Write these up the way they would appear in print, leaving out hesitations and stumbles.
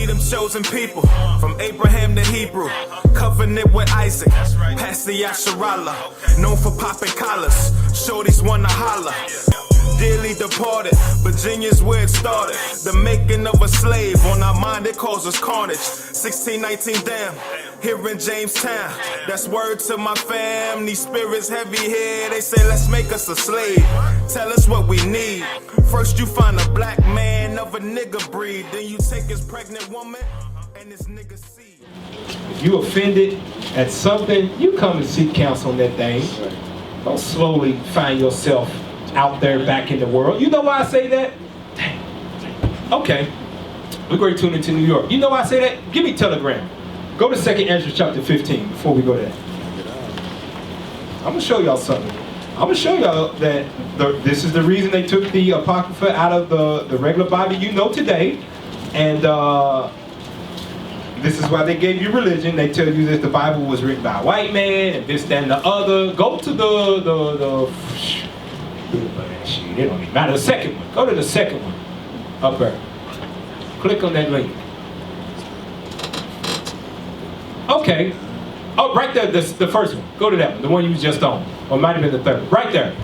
them chosen people, from Abraham to Hebrew, covenant with Isaac, past the Yasharallah, known for popping collars, shorties wanna holler. Dearly departed, Virginia's where it started. The making of a slave, on our mind it causes carnage. 1619 damn, here in Jamestown. That's word to my fam, these spirits heavy here. They say let's make us a slave, tell us what we need. First you find a black man of a nigga breed, then you take his pregnant woman and his nigga seed. If you offended at something, you come and seek counsel on that thing. Don't slowly find yourself out there back in the world. You know why I say that? Dang. Okay, we're going to tune into New York. You know why I say that? Give me Telegram. Go to 2nd Ezra chapter 15 before we go there. I'm going to show y'all something. I'm going to show y'all that this is the reason they took the Apocrypha out of the regular Bible you know today. And this is why they gave you religion. They tell you that the Bible was written by a white man and this, that, and the other. Go to it don't even matter. The second one. Go to the second one. Up there. Click on that link. Okay. Oh, right there, the first one. Go to that one. The one you was just on. Or it might have been the third. Right there.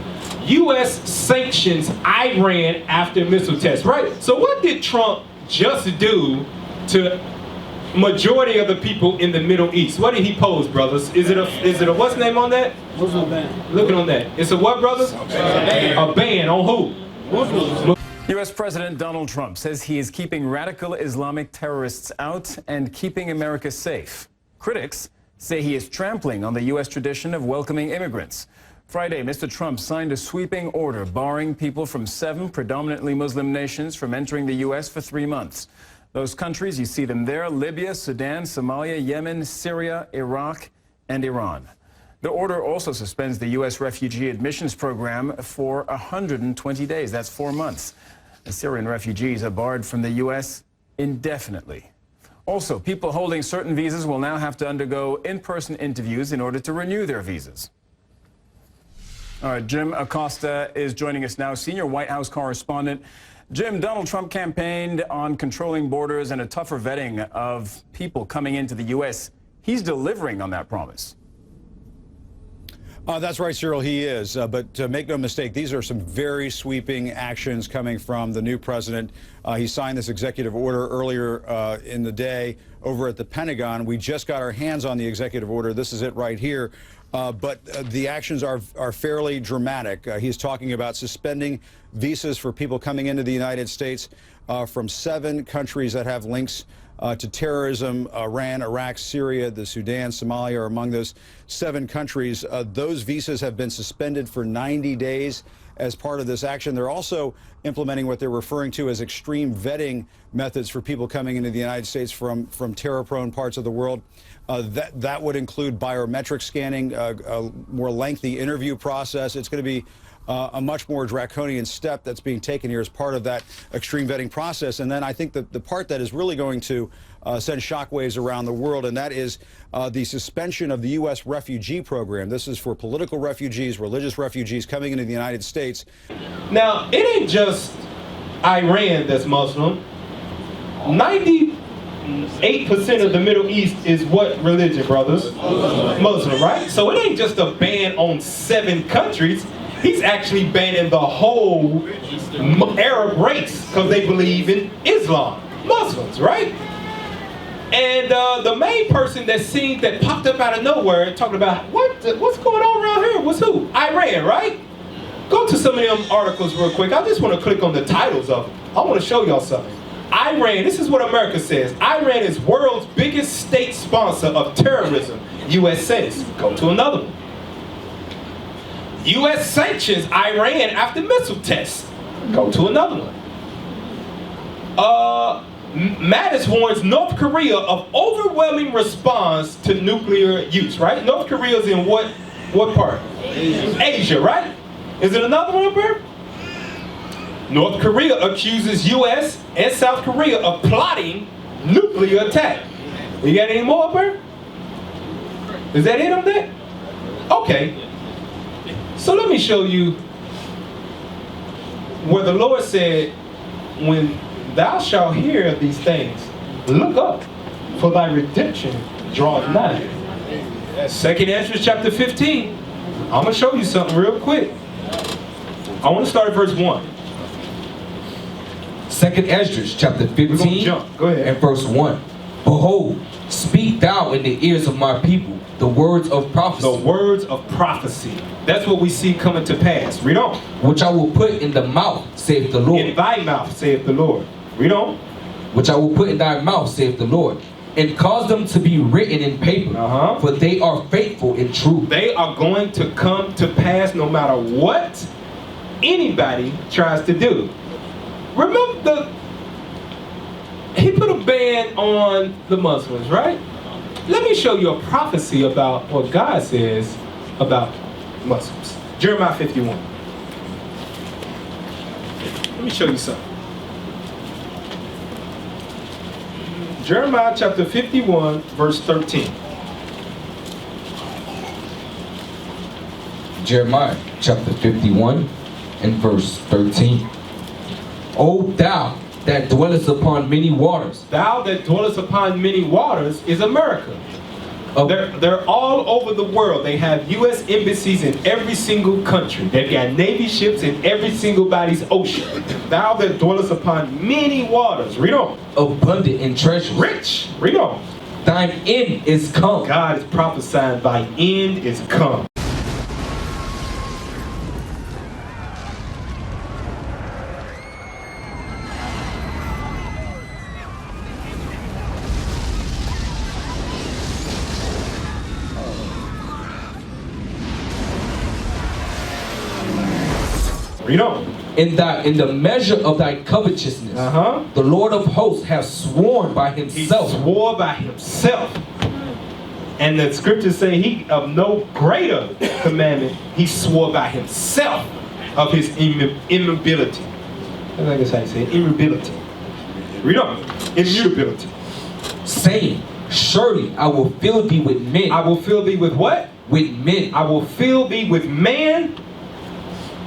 U.S. sanctions Iran after missile test. Right? So what did Trump just do to majority of the people in the Middle East? What did he pose, brothers? Is it a what's name on that? Muslim ban. Looking on that. It's a what, brothers? A ban on who? Muslims. U.S. President Donald Trump says he is keeping radical Islamic terrorists out and keeping America safe. Critics say he is trampling on the U.S. tradition of welcoming immigrants. Friday, Mr. Trump signed a sweeping order barring people from 7 predominantly Muslim nations from entering the U.S. for 3 months. Those countries, you see them there: Libya, Sudan, Somalia, Yemen, Syria, Iraq, and Iran. The order also suspends the U.S. refugee admissions program for 120 days. That's 4 months. The Syrian refugees are barred from the U.S. indefinitely. Also, people holding certain visas will now have to undergo in-person interviews in order to renew their visas. All right, Jim Acosta is joining us now, senior White House correspondent. Jim, Donald Trump campaigned on controlling borders and a tougher vetting of people coming into the U.S. He's delivering on that promise. That's right, Cyril, he is. But make no mistake, these are some very sweeping actions coming from the new president. He signed this executive order earlier in the day over at the Pentagon. We just got our hands on the executive order. This is it right here. But the actions are fairly dramatic. He's talking about suspending visas for people coming into the United States from 7 countries that have links to terrorism. Iran, Iraq, Syria, the Sudan, Somalia are among those 7 countries. Those visas have been suspended for 90 days as part of this action. They're also implementing what they're referring to as extreme vetting methods for people coming into the United States from terror-prone parts of the world. That would include biometric scanning, a more lengthy interview process. It's going to be a much more draconian step that's being taken here as part of that extreme vetting process. And then I think the part that is really going to send shockwaves around the world, and that is the suspension of the U.S. refugee program. This is for political refugees, religious refugees coming into the United States. Now, it ain't just Iran that's Muslim. 98% of the Middle East is what religion, brothers? Muslim, right? So it ain't just a ban on 7 countries. He's actually banning the whole Arab race because they believe in Islam. Muslims, right? And the main person that popped up out of nowhere talking about what's going on around here was who? Iran, right? Go to some of them articles real quick. I just want to click on the titles of them. I want to show y'all something. Iran, this is what America says. Iran is world's biggest state sponsor of terrorism, U.S. says. Go to another one. U.S. sanctions Iran after missile tests. Go to another one. Mattis warns North Korea of overwhelming response to nuclear use, right? North Korea's in what part? Asia, right? Is it another one up here? North Korea accuses U.S. and South Korea of plotting nuclear attack. You got any more up here? Is that it on that? Okay. So let me show you where the Lord said, when thou shalt hear these things, Look up, for thy redemption draweth nigh. Second Ezra chapter 15. I'm going to show you something real quick. I want to start at verse 1. Second Ezra chapter We're going to 15 jump. Go ahead. and verse 1. Behold, speak thou in the ears of my people the words of prophecy, The words of prophecy. That's what we see coming to pass. Read on. which I will put in the mouth, saith the In Lord. thy mouth, saith the Lord. Read on. Which I will put in thy mouth, saith the Lord. And cause them to be written in paper, Uh-huh. for they are faithful and true. They are going to come to pass no matter what anybody tries to do. Remember, he put a ban on the Muslims, right? Let me show you a prophecy about what God says about Muslims. Jeremiah 51. Let me show you something. Jeremiah chapter 51, verse 13. Jeremiah chapter 51 and verse 13. O thou that dwellest upon many waters, Thou that dwellest upon many waters is America. They're all over the world. They have U.S. embassies in every single country. They've got Navy ships in every single body's ocean. Thou that dwellest upon many waters. Read on. abundant in treasure. Rich. Read on. Thine end is come. God is prophesying thy end is come. Read on. In the measure of thy covetousness, Uh-huh. the Lord of hosts hath sworn by He himself. swore by himself. And the scriptures say he of no greater commandment, he swore by himself of his immobility. I think that's how you say it, immobility. Read on. Immutability. saying, surely I will fill thee with men. I will fill thee with what? With men. I will fill thee with man.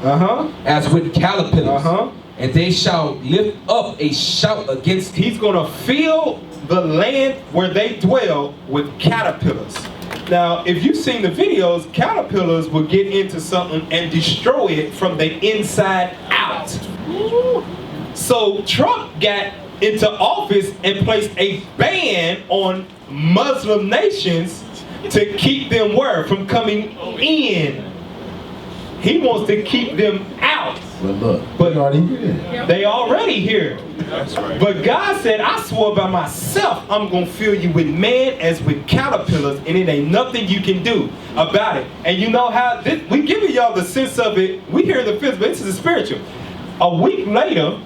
Uh-huh. As with caterpillars. Uh-huh. And they shall lift up a shout against thee. He's going to fill the land where they dwell with caterpillars. Now, if you've seen the videos, caterpillars will get into something and destroy it from the inside out. So Trump got into office and placed a ban on Muslim nations to keep them where? From coming in. He wants to keep them out. But they already here. That's right. But God said, I swore by myself, I'm going to fill you with man as with caterpillars, and it ain't nothing you can do about it. And you know how, we giving y'all the sense of it. We hear the physical, this is the spiritual. A week later,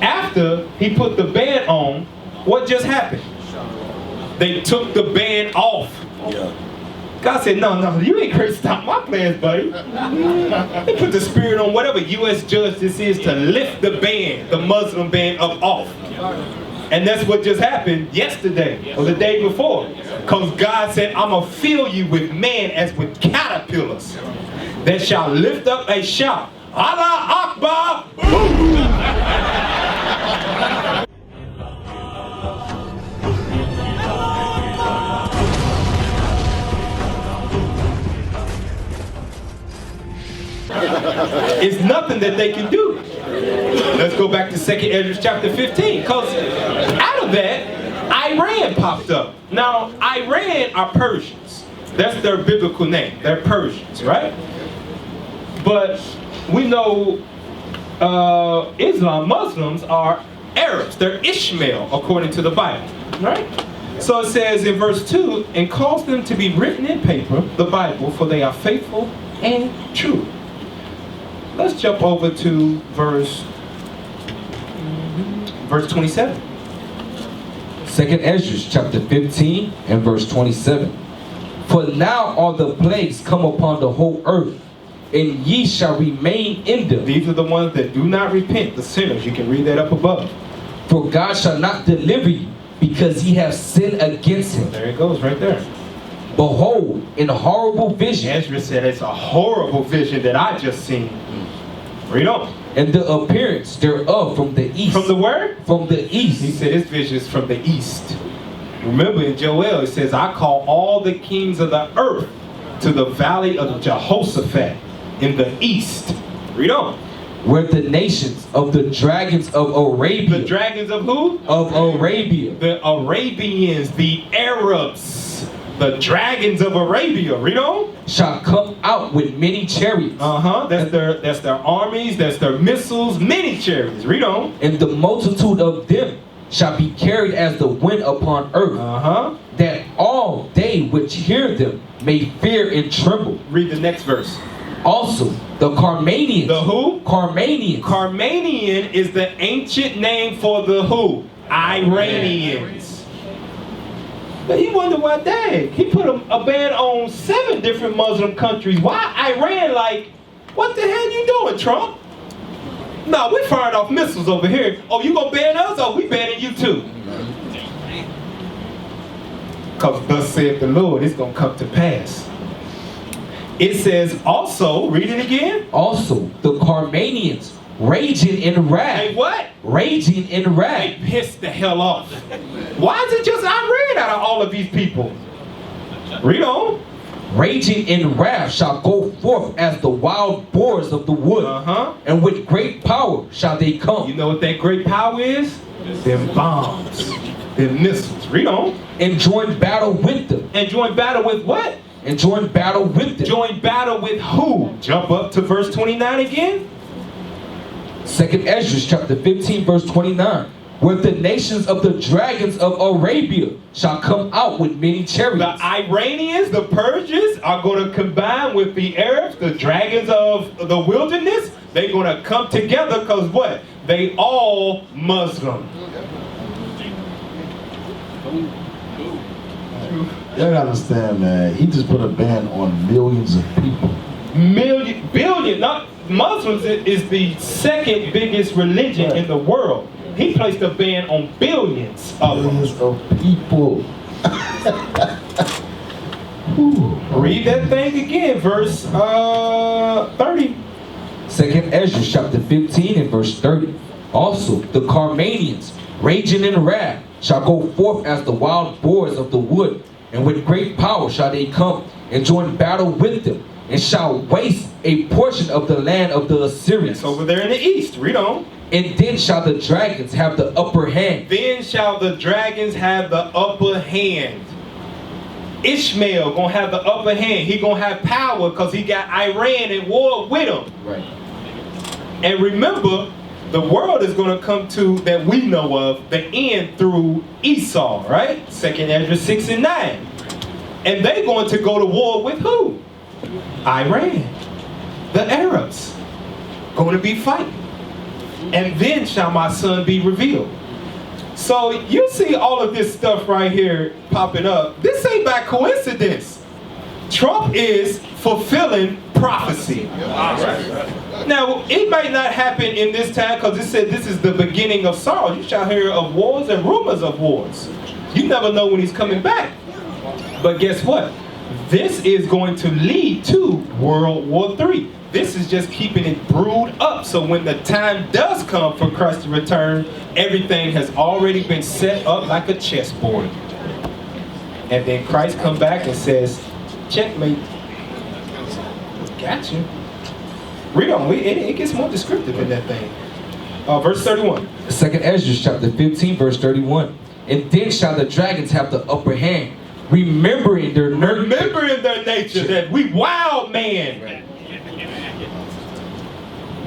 after he put the ban on, what just happened? They took the ban off. Yeah. God said, no, you ain't crazy. Stop my plans, buddy. They put the spirit on whatever U.S. judge this is to lift the ban, the Muslim ban up off. And that's what just happened yesterday or the day before. Because God said, I'm going to fill you with man as with caterpillars that shall lift up a shout. Allah Akbar! It's nothing that they can do. Let's go back to 2nd Ezra chapter 15. Because out of that, Iran popped up. Now, Iran are Persians. That's their biblical name. They're Persians, right? But we know Islam, Muslims are Arabs. They're Ishmael, according to the Bible, right? So it says in verse 2, and cause them to be written in paper, the Bible, for they are faithful and true. Let's jump over to verse 27. 2nd Ezra chapter 15 and verse 27. For now are the plagues come upon the whole earth, and ye shall remain in them. These are the ones that do not repent, the sinners. You can read that up above. For God shall not deliver you, because ye have sinned against him. There it goes, right there. Behold, in horrible vision. Ezra said it's a horrible vision that I just seen. Read on. and the appearance thereof from the east. From the where? From the east. He said his vision is from the east. Remember in Joel it says, I call all the kings of the earth to the valley of Jehoshaphat in the east. Read on. Where the nations of the dragons of Arabia. The dragons of who? Of Arabia. The Arabians, the Arabs, the dragons of Arabia. Read on. Shall come out with many chariots. That's their armies, that's their missiles, many chariots. Read on. And the multitude of them shall be carried as the wind upon earth. That all they which hear them may fear and tremble. Read the next verse. Also, the Carmanians. The who? Carmanians. Carmanian is the ancient name for the who? Iranians. But he wonder why, dang, he put a ban on 7 different Muslim countries. Why Iran? Like, what the hell you doing, Trump? No, we fired off missiles over here. Oh, you gonna ban us? Oh, we banning you too. Because thus saith the Lord, it's gonna come to pass. It says also, read it again. Also, the Carmanians raging in wrath. Hey, what? Raging in wrath. They pissed the hell off. Why is it just Iran out of all of these people? Read on. Raging in wrath shall go forth as the wild boars of the wood. And with great power shall they come. You know what that great power is? Them bombs. Them missiles. Read on. And join battle with them. And join battle with what? And join battle with them. Join battle with who? Jump up to verse 29 again. 2nd Ezra chapter 15 verse 29. Where the nations of the dragons of Arabia shall come out with many chariots. The Iranians, the Persians are going to combine with the Arabs, the dragons of the wilderness. They're going to come together because what? They all Muslim. You gotta understand, man. He just put a ban on millions of people. Billion. Not Muslims is the 2nd biggest religion in the world. He placed a ban on billions of them. Millions of people. Read that thing again, verse 30. 2nd Ezra chapter 15 and verse 30. Also, the Carmanians, raging in wrath, shall go forth as the wild boars of the wood, and with great power shall they come and join battle with them, and shall waste a portion of the land of the Assyrians. It's over there in the east. Read on. And then shall the dragons have the upper hand. Then shall the dragons have the upper hand. Ishmael gonna have the upper hand. He gonna have power because he got Iran at war with him. Right. And remember, the world is gonna come to, that we know of, the end through Esau, right? 2nd Ezra 6 and 9. And they're going to go to war with who? Iran. The Arabs. Going to be fighting. And then shall my son be revealed. So you see all of this stuff right here popping up. This ain't by coincidence. Trump is fulfilling prophecy. Now, it might not happen in this time because it said this is the beginning of sorrow. You shall hear of wars and rumors of wars. You never know when he's coming back. But guess what? This is going to lead to World War III. This is just keeping it brewed up. So when the time does come for Christ to return, everything has already been set up like a chessboard. And then Christ come back and says, checkmate. Gotcha. Read on. It gets more descriptive in that thing. Verse 31. 2nd Ezra chapter 15 verse 31. And then shall the dragons have the upper hand, remembering their nature that we wild man.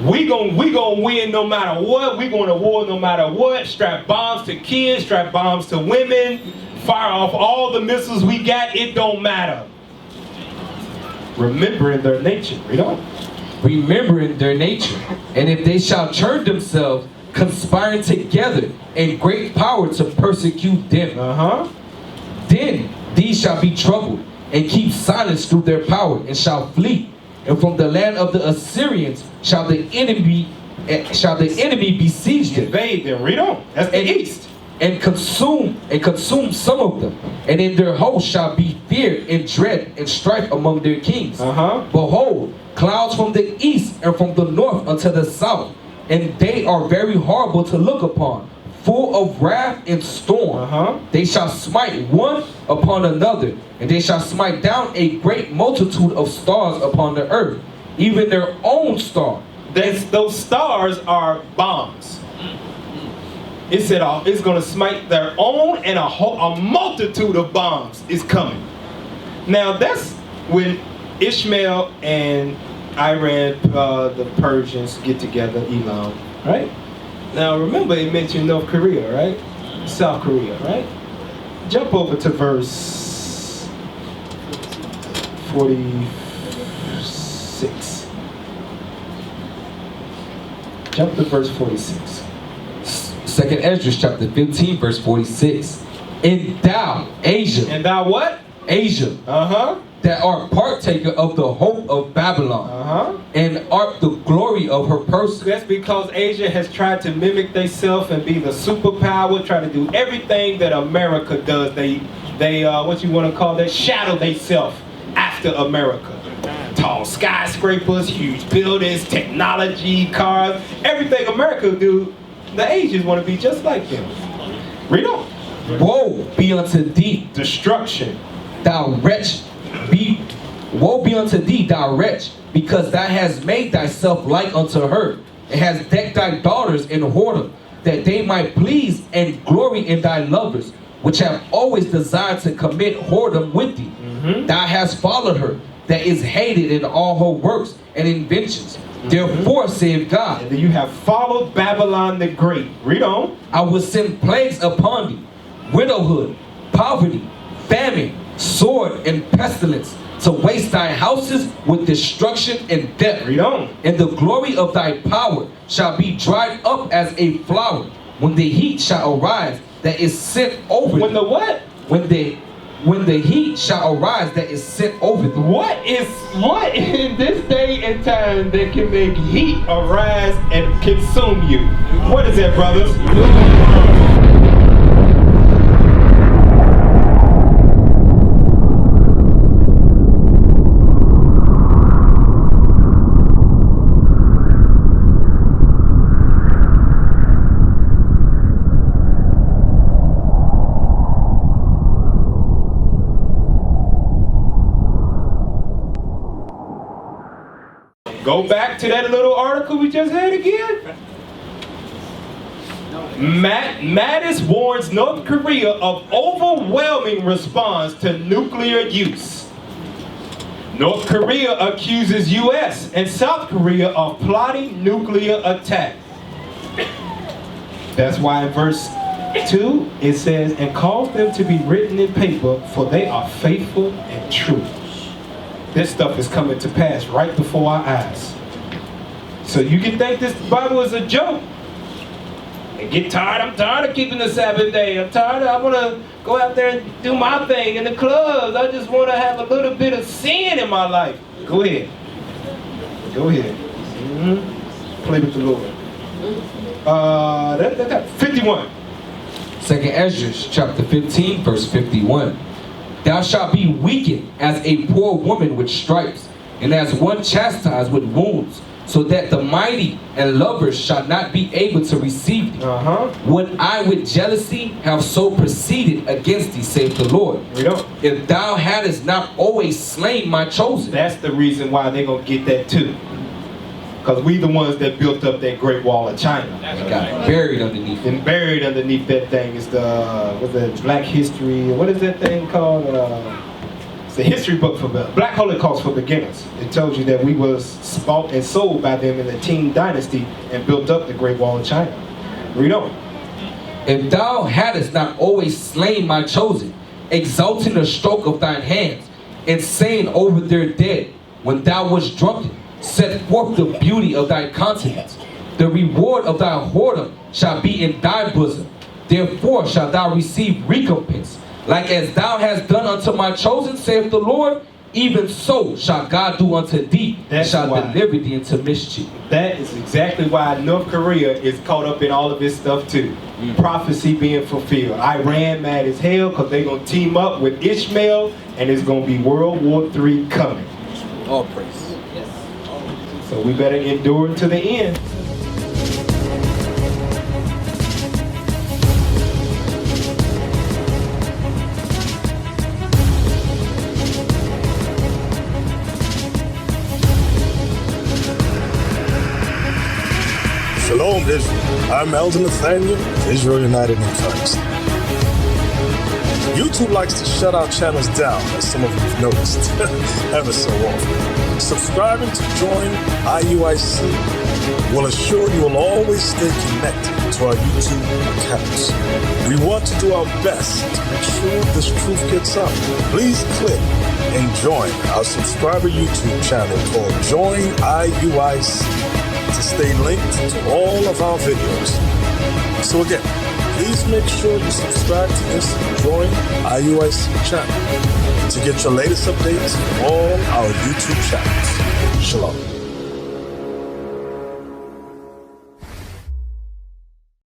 We gon' win no matter what. We going to war no matter what. Strap bombs to kids, strap bombs to women, fire off all the missiles we got. It don't matter. Remembering their nature. Read on. Remembering their nature, and if they shall turn themselves, conspiring together in great power to persecute them, then these shall be troubled and keep silence through their power, and shall flee. And from the land of the Assyrians shall the enemy besiege them. Invade them. Read on. That's the east. And consume some of them, and in their host shall be fear and dread and strife among their kings. Behold, clouds from the east and from the north unto the south, and they are very horrible to look upon, full of wrath and storm. They shall smite one upon another, and they shall smite down a great multitude of stars upon the earth, even their own star. Those stars are bombs. It said it's going to smite their own, and a multitude of bombs is coming. Now that's when Ishmael and Iran, the Persians, get together, Elam, right? Now remember it mentioned North Korea, right? South Korea, right? Jump over to verse 46. Jump to verse 46. Second Esdras chapter 15 verse 46. And thou, Asia. And thou what? Asia. That art partaker of the hope of Babylon. And art the glory of her person. That's because Asia has tried to mimic themselves and be the superpower, try to do everything that America does. They what you want to call that? Shadow themselves after America. Tall skyscrapers, huge buildings, technology, cars, everything America do, the Asians want to be just like them. Read on. Woe be unto thee, destruction. Thou wretch, woe be unto thee, thou wretch, because thou hast made thyself like unto her, and hast decked thy daughters in whoredom, that they might please and glory in thy lovers, which have always desired to commit whoredom with thee. Thou hast followed her, that is hated in all her works and inventions. Therefore, saith God, and you have followed Babylon the Great. Read on. I will send plagues upon thee, widowhood, poverty, famine, sword, and pestilence, to waste thy houses with destruction and death. Read on. And the glory of thy power shall be dried up as a flower, when the heat shall arise that is sent over When the what? When the heat shall arise that is sent over thee. What in this day and time that can make heat arise and consume you? What is that, brothers? Go back to that little article we just had again. Mattis warns North Korea of overwhelming response to nuclear use. North Korea accuses U.S. and South Korea of plotting nuclear attack. That's why in verse 2 it says, and cause them to be written in paper, for they are faithful and true. This stuff is coming to pass right before our eyes. So you can think this Bible is a joke and get tired. I'm tired of keeping the Sabbath day. I'm tired. I want to go out there and do my thing in the clubs. I just want to have a little bit of sin in my life. Go ahead. Go ahead. Play with the Lord. 51. Second Esdras chapter 15 verse 51. Thou shalt be weakened as a poor woman with stripes, and as one chastised with wounds, so that the mighty and lovers shall not be able to receive thee. Would I with jealousy have so proceeded against thee, saith the Lord, if thou hadst not always slain my chosen. That's the reason why they're going to get that too. Because we the ones that built up that Great Wall of China. And got buried underneath. And buried underneath that thing is the Black History, what is that thing called? It's the history book for Black Holocaust for beginners. It tells you that we was bought and sold by them in the Qing dynasty and built up the Great Wall of China. Read on. If thou hadst not always slain my chosen, exalting the stroke of thine hands, and saying over their dead, when thou wast drunken, set forth the beauty of thy countenance. The reward of thy whoredom shall be in thy bosom. Therefore shalt thou receive recompense. Like as thou hast done unto my chosen, saith the Lord, even so shall God do unto thee, and shall deliver thee into mischief. That is exactly why North Korea is caught up in all of this stuff too. Prophecy being fulfilled. Iran mad as hell because they're going to team up with Ishmael, and it's going to be World War III coming. All praise. So we better endure to the end. Shalom, Israel. I'm Elder Nathaniel, Israel United in Christ. YouTube likes to shut our channels down, as some of you have noticed, ever so often. Subscribing to join IUIC will assure you will always stay connected to our YouTube accounts. We want to do our best to make sure this truth gets out. Please click and join our subscriber YouTube channel called Join IUIC to stay linked to all of our videos. So again, please make sure you subscribe to this Join IUIC channel to get your latest updates from all our YouTube channels. Shalom.